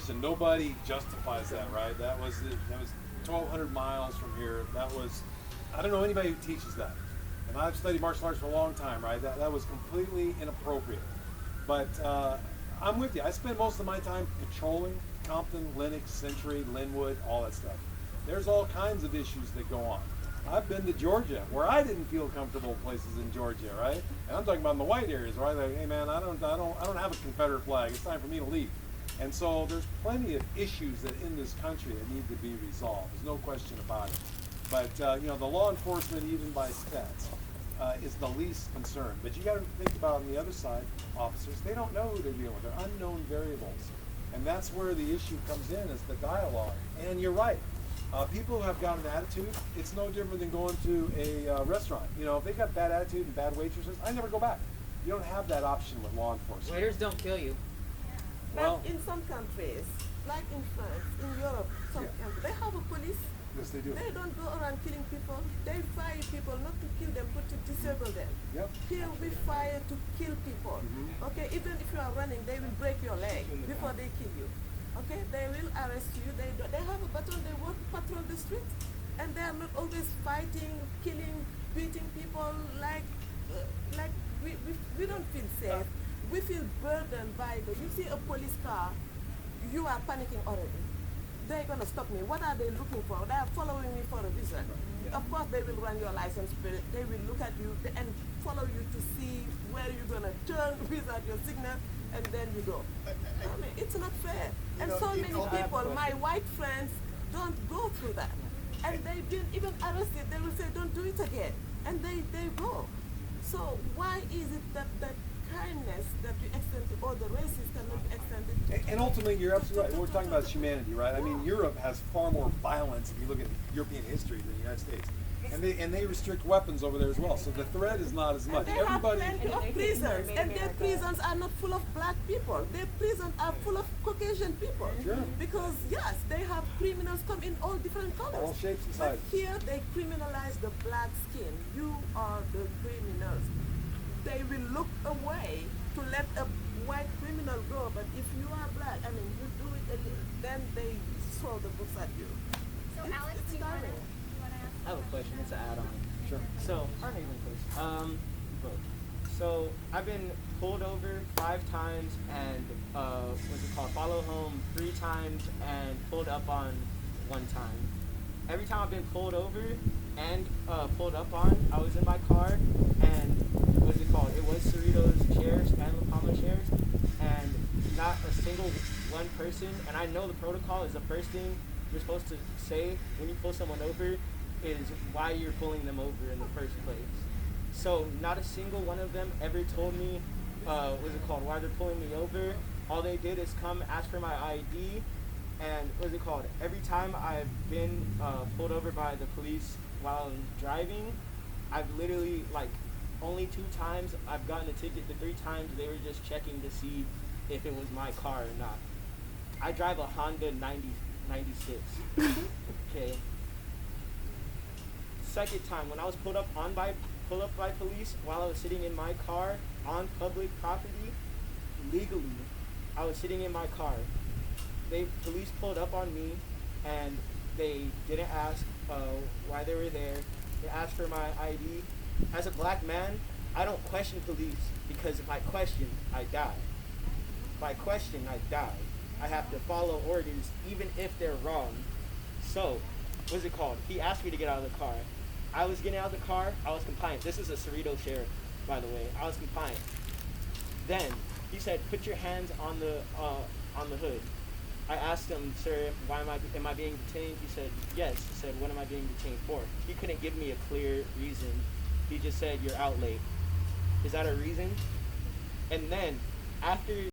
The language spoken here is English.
definition, nobody justifies that, right? That was 1,200 miles from here. That was, I don't know anybody who teaches that. And I've studied martial arts for a long time, right? That was completely inappropriate. But I'm with you. I spend most of my time patrolling Compton, Lenox, Century, Linwood, all that stuff. There's all kinds of issues that go on. I've been to Georgia where I didn't feel comfortable places in Georgia, right? And I'm talking about in the white areas where I like, hey man, I don't have a Confederate flag. It's time for me to leave. And so there's plenty of issues that in this country that need to be resolved. There's no question about it. But the law enforcement, even by stats, is the least concern. But you got to think about on the other side, officers, they don't know who they're dealing with. They're unknown variables. And that's where the issue comes in, is the dialogue. And you're right. People who have got an attitude, it's no different than going to a restaurant. If they got bad attitude and bad waitresses, I never go back. You don't have that option with law enforcement. Waiters don't kill you. But in some countries, like in France, in Europe, some countries, they have a police. Yes, they do. They don't go around killing people. They fire people not to kill them, but to disable them. Yep. Here we fire to kill people. Okay, even if you are running, they will break your leg before they kill you. Okay, they will arrest you. They have a baton. They work patrol the streets, and they are not always fighting, killing, beating people like we don't feel safe. We feel burdened by you see a police car, you are panicking already. They're gonna stop me. What are they looking for? They are following me for a reason. Of course, they will run your license plate. They will look at you and follow you to see where you're gonna turn without your signal, and then you go. I mean, it's not fair. And so many people, my white friends, don't go through that. And they've been even arrested. They will say, don't do it again. And they go. So why is it that kindness that we extend to other races cannot be extended? And ultimately, you're absolutely right. We're talking about humanity, right? I mean, Europe has far more violence if you look at European history than the United States. And they restrict weapons over there as well. So the threat is not as much. And they have plenty of prisons, and their prisons are not full of black people. Their prisons are full of Caucasian people. Sure. Because yes, they have criminals come in all different colors. All shapes and sizes. But here they criminalize the black skin. You are the criminals. They will look away to let a white criminal go. But if you are black, I mean, you do it again, then they throw the books at you. So Alex, do you want to ask? I have a question. It's an add-on. Sure. So, our neighbor first. Both. So, I've been pulled over 5 times and, follow home 3 times and pulled up on 1 time. Every time I've been pulled over and pulled up on, I was in my car and, it was Cerritos chairs and La Palma chairs, and not a single one person, and I know the protocol is the first thing you're supposed to say when you pull someone over is why you're pulling them over in the first place. So not a single one of them ever told me, why they're pulling me over. All they did is come ask for my ID, and every time I've been pulled over by the police while I'm driving, I've literally, only 2 times I've gotten a ticket. The 3 times they were just checking to see if it was my car or not. I drive a Honda 96. Okay. Second time, when I was pulled up by police while I was sitting in my car on public property, legally, I was sitting in my car. Police pulled up on me, and they didn't ask why they were there. They asked for my ID. As a black man, I don't question police, because if I question, I die. If I question, I die. I have to follow orders, even if they're wrong. So, he asked me to get out of the car. I was getting out of the car, I was compliant. This is a Cerritos sheriff, by the way. I was compliant. Then, he said, put your hands on the hood. I asked him, sir, am I being detained? He said, yes. He said, what am I being detained for? He couldn't give me a clear reason. He just said, you're out late. Is that a reason? And then, after